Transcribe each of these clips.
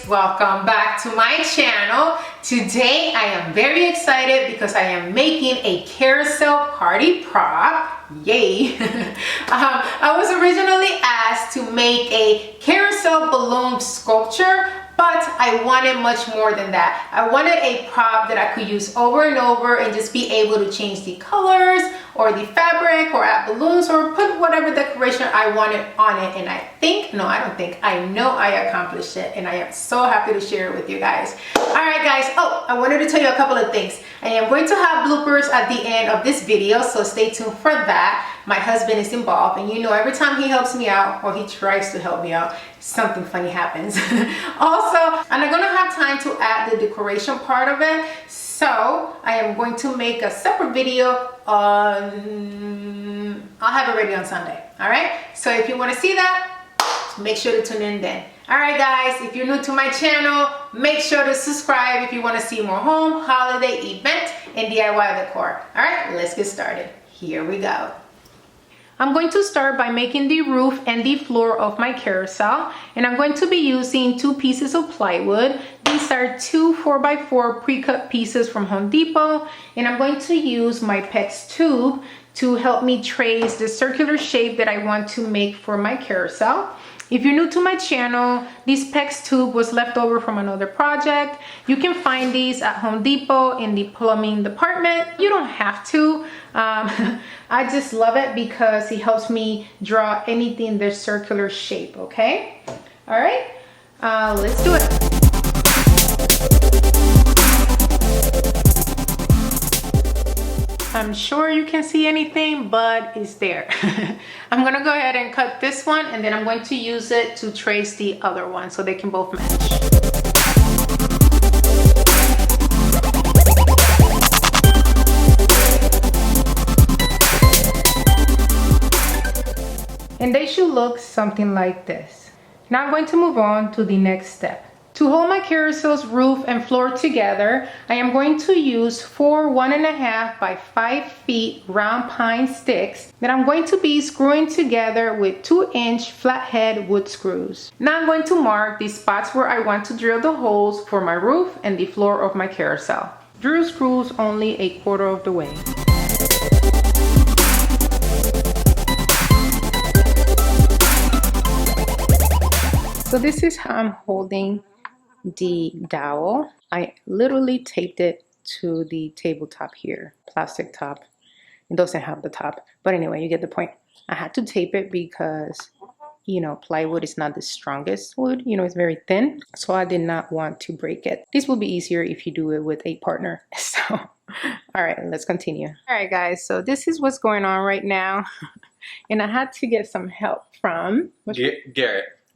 Welcome back to my channel. Today I am very excited because I am making a carousel party prop. Yay! I was originally asked to make a carousel balloon sculpture, but I wanted much more than that. I wanted a prop that I could use over and over and just be able to change the colors or the fabric or add balloons or put whatever decoration I wanted on it. And I know I accomplished it, and I am so happy to share it with you guys. All right guys, I wanted to tell you a couple of things. I am going to have bloopers at the end of this video, so stay tuned for that. My husband is involved, and you know, every time he helps me out, or he tries to help me out, something funny happens. Also, I'm not gonna have time to add the decoration part of it, so I am going to make a separate video on, I'll have it ready on Sunday. All right, so if you want to see that, make sure to tune in then. All right guys, if you're new to my channel, make sure to subscribe if you want to see more home, holiday, event, and DIY decor. All right, let's get started. Here we go. I'm going to start by making the roof and the floor of my carousel, and I'm going to be using 2 pieces of plywood. These are 2 4x4 pre-cut pieces from Home Depot, and I'm going to use my PEX tube to help me trace the circular shape that I want to make for my carousel. If you're new to my channel, this PEX tube was left over from another project. You can find these at Home Depot in the plumbing department. You don't have to. I just love it because it helps me draw anything that's circular shape, okay? All right, let's do it. I'm sure you can see anything, but it's there. I'm gonna go ahead and cut this one, and then I'm going to use it to trace the other one so they can both match. And they should look something like this. Now I'm going to move on to the next step. To hold my carousel's roof and floor together, I am going to use 4 1.5 by 5 feet round pine sticks that I'm going to be screwing together with 2-inch flathead wood screws. Now I'm going to mark the spots where I want to drill the holes for my roof and the floor of my carousel. Drill screws only 1/4 of the way. So this is how I'm holding the dowel. I literally taped it to the tabletop here, plastic top. It doesn't have the top, but anyway, you get the point. I had to tape it because, you know, plywood is not the strongest wood, you know, it's very thin, so I did not want to break it. This will be easier if you do it with a partner. So all right, let's continue. All right guys, so this is what's going on right now. And I had to get some help from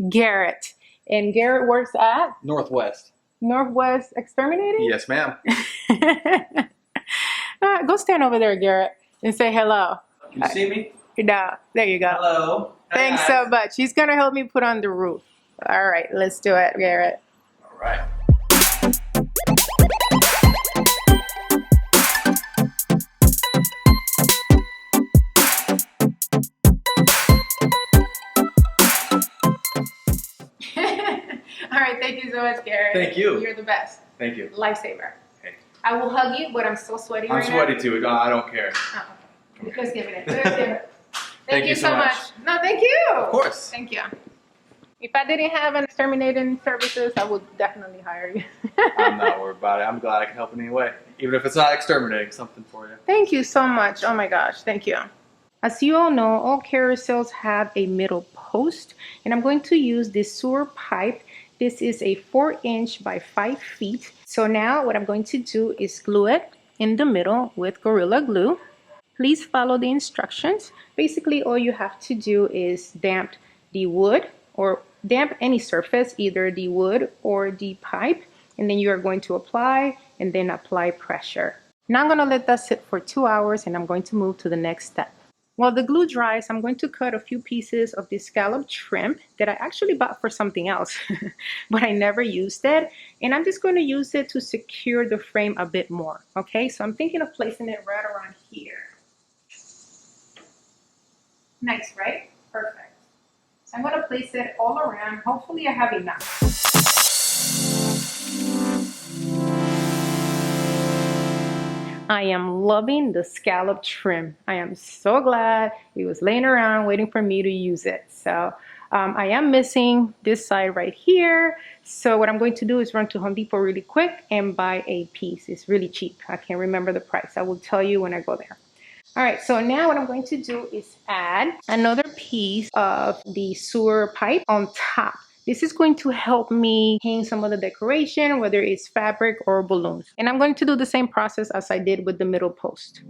Garrett. And Garrett works at Northwest Exterminating? Yes, ma'am. Go stand over there, Garrett, and say hello. Can you see me? No, there you go. Hello. Thanks so much. He's gonna help me put on the roof. All right, let's do it, Garrett. All right. All right, thank you so much, Garrett. Thank you. You're the best. Thank you. Lifesaver. Okay. I will hug you, but I'm so sweaty right now. I'm sweaty too. No, I don't care. Oh, okay. Let's give it. Let's give it. Thank you so much. No, thank you. Of course. Thank you. If I didn't have an exterminating services, I would definitely hire you. I'm not worried about it. I'm glad I can help in any way. Even if it's not exterminating, something for you. Thank you so much. Oh my gosh, thank you. As you all know, all carousels have a middle post, and I'm going to use this sewer pipe. This is a 4-inch by 5 feet. So now what I'm going to do is glue it in the middle with Gorilla Glue. Please follow the instructions. Basically, all you have to do is damp the wood or damp any surface, either the wood or the pipe, and then you are going to apply and then apply pressure. Now I'm going to let that sit for 2 hours and I'm going to move to the next step. While the glue dries, I'm going to cut a few pieces of the scallop trim that I actually bought for something else, but I never used it. And I'm just going to use it to secure the frame a bit more. Okay, so I'm thinking of placing it right around here. Nice, right? Perfect. So I'm going to place it all around. Hopefully I have enough. I am loving the scallop trim. I am so glad it was laying around waiting for me to use it. So I am missing this side right here. So what I'm going to do is run to Home Depot really quick and buy a piece. It's really cheap. I can't remember the price. I will tell you when I go there. All right, so now what I'm going to do is add another piece of the sewer pipe on top. This is going to help me hang some of the decoration, whether it's fabric or balloons. And I'm going to do the same process as I did with the middle post.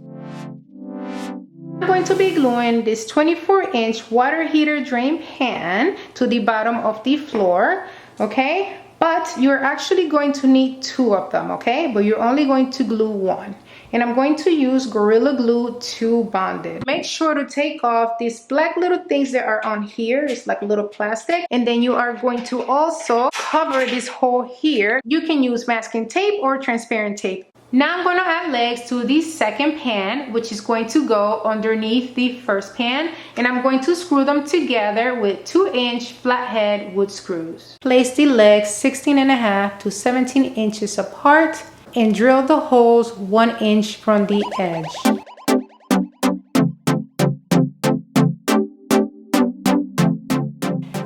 I'm going to be gluing this 24-inch water heater drain pan to the bottom of the floor, okay? But you're actually going to need 2 of them, okay? But you're only going to glue 1. And I'm going to use Gorilla Glue to bond it. Make sure to take off these black little things that are on here. It's like little plastic. And then you are going to also cover this hole here. You can use masking tape or transparent tape. Now I'm going to add legs to the second pan, which is going to go underneath the first pan. And I'm going to screw them together with 2-inch flathead wood screws. Place the legs 16.5 to 17 inches apart and drill the holes 1 inch from the edge.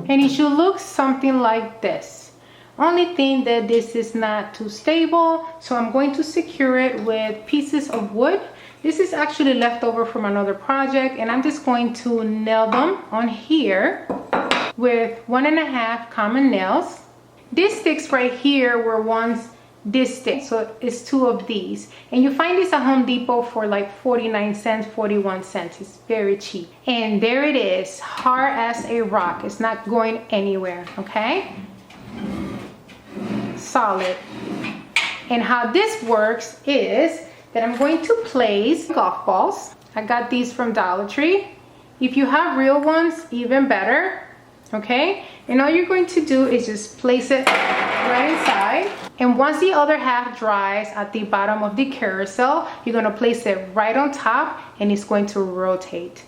And it should look something like this. Only thing that this is not too stable, so I'm going to secure it with pieces of wood. This is actually leftover from another project, and I'm just going to nail them on here with 1.5 common nails. These sticks right here were once this stick, so it's 2 of these, and you find this at Home Depot for like 49 cents, 41 cents. It's very cheap. And there it is, hard as a rock. It's not going anywhere, okay? Solid. And how this works is that I'm going to place golf balls. I got these from Dollar Tree. If you have real ones, even better, okay? And all you're going to do is just place it right inside. And once the other half dries at the bottom of the carousel, you're going to place it right on top and it's going to rotate.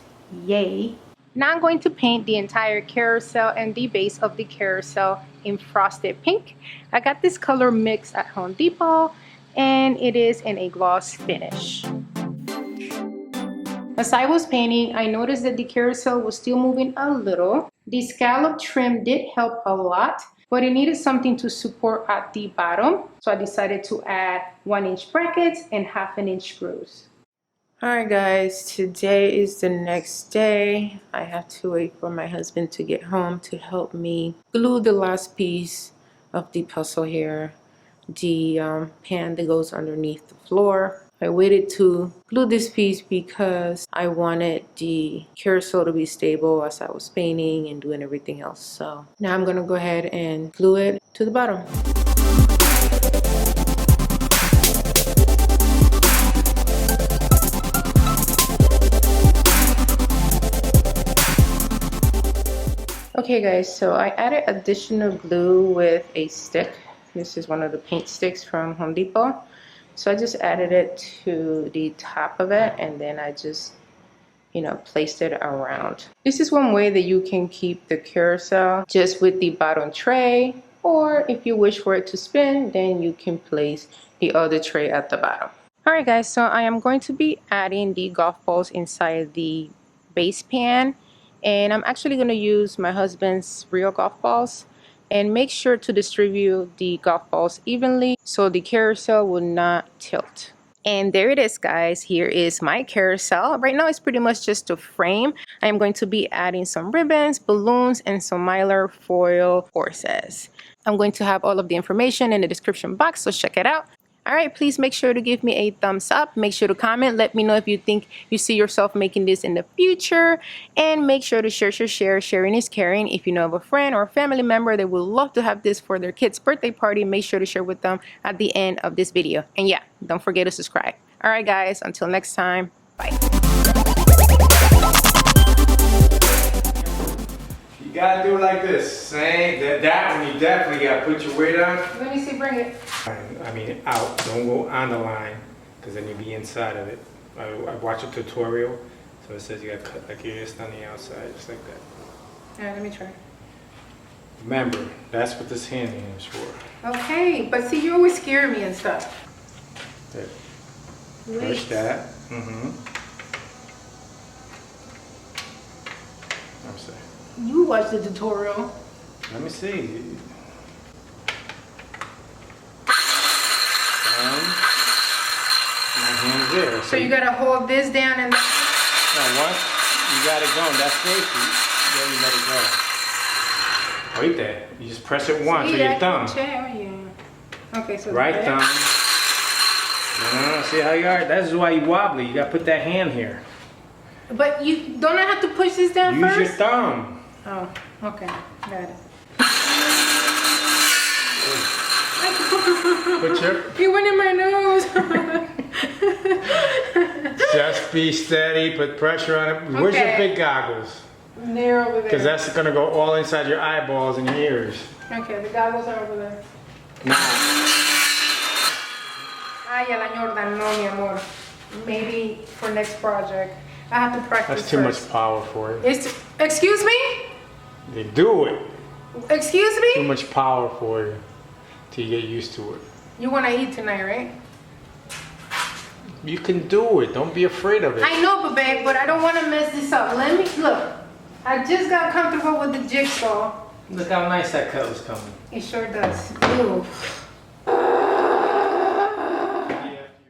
Yay. Now I'm going to paint the entire carousel and the base of the carousel in frosted pink. I got this color mix at Home Depot and it is in a gloss finish. As I was painting, I noticed that the carousel was still moving a little. The scallop trim did help a lot, but it needed something to support at the bottom. So I decided to add 1-inch brackets and 1/2 inch screws. Alright guys, today is the next day. I have to wait for my husband to get home to help me glue the last piece of the puzzle here. The pan that goes underneath the floor. I waited to glue this piece because I wanted the carousel to be stable as I was painting and doing everything else. So now I'm gonna go ahead and glue it to the bottom. Okay guys, so I added additional glue with a stick. This is one of the paint sticks from Home Depot. So I just added it to the top of it and then I just, placed it around. This is one way that you can keep the carousel just with the bottom tray, or if you wish for it to spin, then you can place the other tray at the bottom. Alright guys, so I am going to be adding the golf balls inside the base pan. And I'm actually going to use my husband's real golf balls and make sure to distribute the golf balls evenly so the carousel will not tilt. And there it is guys, here is my carousel. Right now it's pretty much just a frame. I'm going to be adding some ribbons, balloons, and some mylar foil horses. I'm going to have all of the information in the description box, so check it out. All right, please make sure to give me a thumbs up. Make sure to comment. Let me know if you think you see yourself making this in the future. And make sure to share. Sharing is caring. If you know of a friend or a family member that would love to have this for their kid's birthday party, make sure to share with them at the end of this video. And yeah, don't forget to subscribe. All right, guys, until next time, bye. You gotta do it like this. Same. That one you definitely gotta put your weight on. Let me see, bring it. I mean out. Don't go on the line, because then you'll be inside of it. I watched a tutorial, so it says you gotta cut like you're just on the outside, just like that. All right, let me try. Remember, that's what this hand is for. Okay, but see, you always scare me and stuff. There. Wait. Push that. I'm sorry. You watched the tutorial. Let me see. My hand's there. So you gotta hold this down and. No, once you got it going, that's safety. Then you let it go. Wait there. You just press it once with your thumb. Okay, so Right thumb. No, see how you are? That's why you wobbly. You gotta put that hand here. But you don't I have to push this down Use first? your thumb. Oh, okay, got it. Put your. It went in my nose. Just be steady. Put pressure on it. Where's your big goggles? They're over there. Because that's gonna go all inside your eyeballs and your ears. Okay, the goggles are over there. Now. Ay, a la ñorda, no, mi amor. Maybe for next project. I have to practice. That's too first. much power for you. Excuse me? They do it. Excuse Too me? much power for you till you get used to it. You want to eat tonight, right? You can do it. Don't be afraid of it. I know, but babe, but I don't want to mess this up. Let me, look. I just got comfortable with the jigsaw. Look how nice that cut was coming. It sure does. Ew.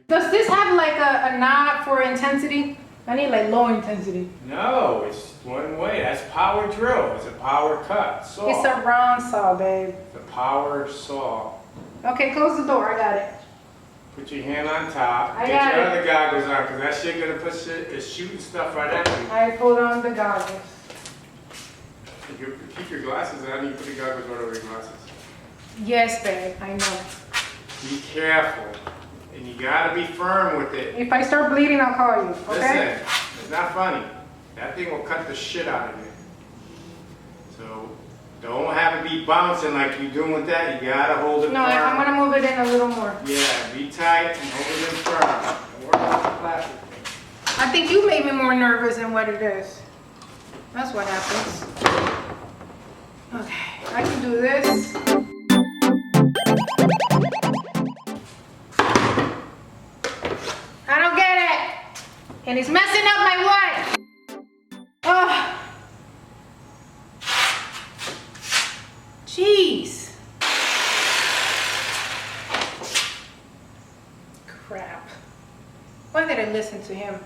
Does this have like a knob for intensity? I need like low intensity. No, it's one way. That's power drill. It's a power cut saw. It's a round saw, babe. The power saw. Okay, close the door. I got it. Put your hand on top. I Get got your it. other goggles on, because that shit gonna put shit, is shooting stuff right at you. I pulled on the goggles. If you keep your glasses on, you put the goggles right over your glasses. Yes, babe. I know. Be careful. And you gotta be firm with it. If I start bleeding, I'll call you. Okay? Listen, it's not funny. That thing will cut the shit out of you. So don't have it be bouncing like you're doing with that. You gotta hold it No, firm. I'm gonna move it in a little more. Yeah, be tight and hold it in firm. Don't worry about the plastic thing. I think you made me more nervous than what it is. That's what happens. Okay, I can do this. I don't get it. And it's messing up my wife. Oh. Jeez. Crap. Why did I listen to him?